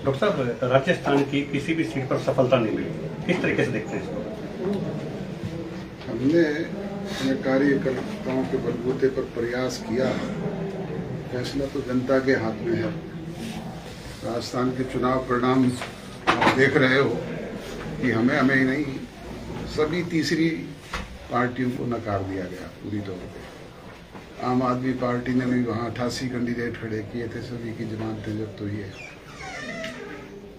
Doctor साहब, राजस्थान की किसी भी सीट पर सफलता नहीं मिली, किस तरीके से देखते हैं इसको? हमने अपने कार्यकर्ताओं के बलबूते पर प्रयास किया। फैसला तो जनता के हाथ में है। राजस्थान के चुनाव परिणाम आप देख रहे हो कि हमें ही नहीं, सभी तीसरी पार्टियों को नकार दिया गया पूरी तौर पे। आम आदमी पार्टी ने भी वहाँ 88 कैंडिडेट खड़े किए थे, सभी की जमानतें जब्त हुई है।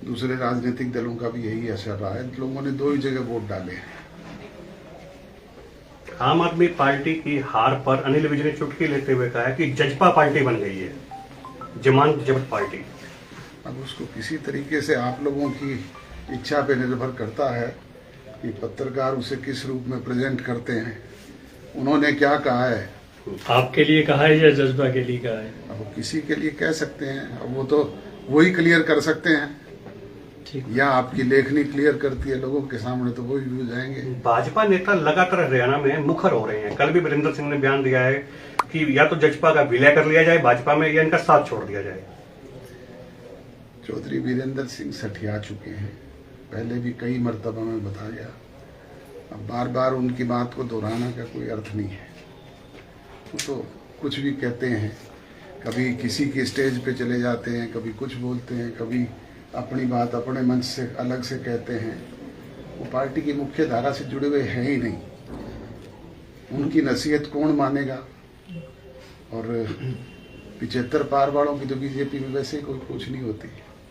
दूसरे राजनीतिक दलों का भी यही असर रहा है, लोगों ने 2 ही जगह वोट डाले। आम आदमी पार्टी की हार पर अनिल विज ने चुटकी लेते हुए कहा है कि जजपा पार्टी बन गई है, जमानत जब्त पार्टी। अब उसको किसी तरीके से आप लोगों की इच्छा पे निर्भर करता है कि पत्रकार उसे किस रूप में प्रेजेंट करते हैं। उन्होंने क्या कहा है, आपके लिए कहा है या जज्बा के लिए कहा है? अब वो किसी के लिए कह सकते हैं, अब वो तो वही क्लियर कर सकते हैं, या आपकी लेखनी क्लियर करती है लोगों के सामने, तो वही व्यूज आएंगे। भाजपा नेता लगातार हरियाणा में मुखर हो रहे हैं। कल भी वीरेंद्र सिंह ने बयान दिया है कि या तो जजपा का विलय कर लिया जाए भाजपा में, या इनका साथ छोड़ दिया जाए। चौधरी वीरेंद्र सिंह सठिया चुके हैं, पहले भी कई मर्तबा में बताया। अब बार बार उनकी बात को दोहराना का कोई अर्थ नहीं है। वो तो कुछ भी कहते हैं, कभी किसी के स्टेज पे चले जाते हैं, कभी कुछ बोलते हैं, कभी अपनी बात अपने मंच से अलग से कहते हैं। वो पार्टी की मुख्य धारा से जुड़े हुए हैं ही नहीं। उनकी नसीहत कौन मानेगा? और 75 पार वालों की तो बीजेपी में वैसे ही कोई कुछ नहीं होती।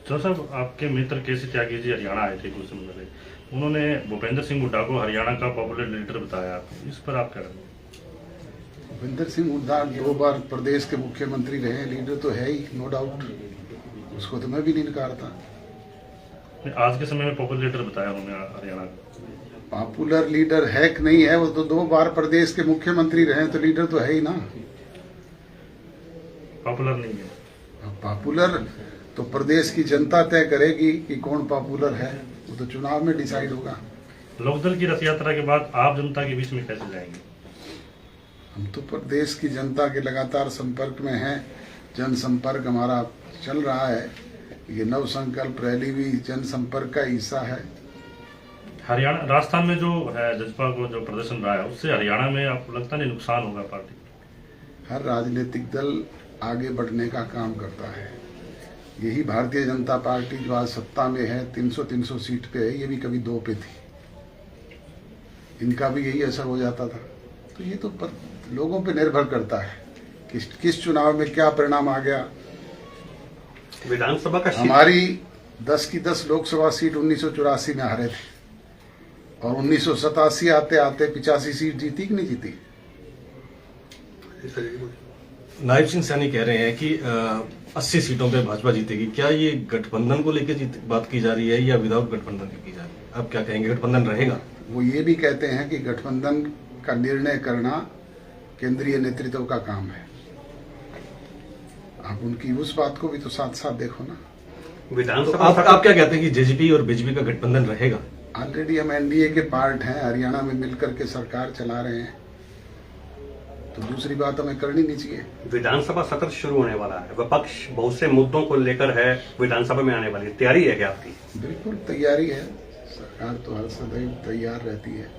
तो साहब, आपके मित्र केसी त्यागी जी हरियाणा आए थे कुछ समय पहले, उन्होंने भूपेंद्र सिंह हुड्डा को हरियाणा का पॉपुलर लीडर बताया, इस पर आप क्या करेंगे? भूपेंद्र सिंह हुड्डा 2 बार प्रदेश के मुख्यमंत्री रहे, लीडर तो है ही, नो डाउट, उसको तो मैं भी नहीं नकारता। आज के समय में पॉपुलर लीडर बताया उन्होंने हरियाणा का। पॉपुलर लीडर है कि नहीं है, वो तो 2 बार प्रदेश के मुख्यमंत्री रहे, तो लीडर तो है ही ना। पॉपुलर नहीं है। पॉपुलर तो प्रदेश की जनता तय करेगी कि कौन पॉपुलर है, वो तो चुनाव में डिसाइड होगा। लोकदल की रथ यात्रा के बाद आप जनता के बीच में कैसे जाएंगे? हम तो प्रदेश की जनता के लगातार संपर्क में हैं, जनसंपर्क हमारा चल रहा है। ये नव संकल्प रैली भी जनसंपर्क का हिस्सा है। हरियाणा राजस्थान में जो है जजपा को जो प्रदर्शन रहा है, उससे हरियाणा में आपको लगता नहीं नुकसान होगा पार्टी? हर राजनीतिक दल आगे बढ़ने का काम करता है। यही भारतीय जनता पार्टी जो आज सत्ता में है, 300 सीट पे है, ये भी कभी 2 पे थी, इनका भी यही असर हो जाता था। तो ये तो लोगों पे निर्भर करता है किस चुनाव में क्या परिणाम आ गया। विधानसभा का हमारी 10 की 10 लोकसभा सीट 1984 में हारे थे, और 1987 आते आते 85 सीट जीती कि नहीं जीती? नायब सिंह सैनी कह रहे हैं कि 80 सीटों पे भाजपा जीतेगी। क्या ये गठबंधन को लेकर बात की जा रही है या विदाउट गठबंधन की जा रही है? आप क्या कहेंगे, गठबंधन रहेगा? वो ये भी कहते हैं कि गठबंधन का निर्णय करना केंद्रीय नेतृत्व का काम है। आप उनकी उस बात को भी तो साथ साथ देखो ना। विधानसभा आप क्या कहते हैं कि जेजेपी और बीजेपी का गठबंधन रहेगा? ऑलरेडी हम एनडीए के पार्ट हैं, हरियाणा में मिलकर के सरकार चला रहे हैं, तो दूसरी बात हमें करनी नहीं चाहिए। विधानसभा सत्र शुरू होने वाला है, विपक्ष बहुत से मुद्दों को लेकर है विधानसभा में आने वाली, तैयारी है क्या आपकी? बिल्कुल तैयारी है, सरकार तो हर सदैव तैयार रहती है।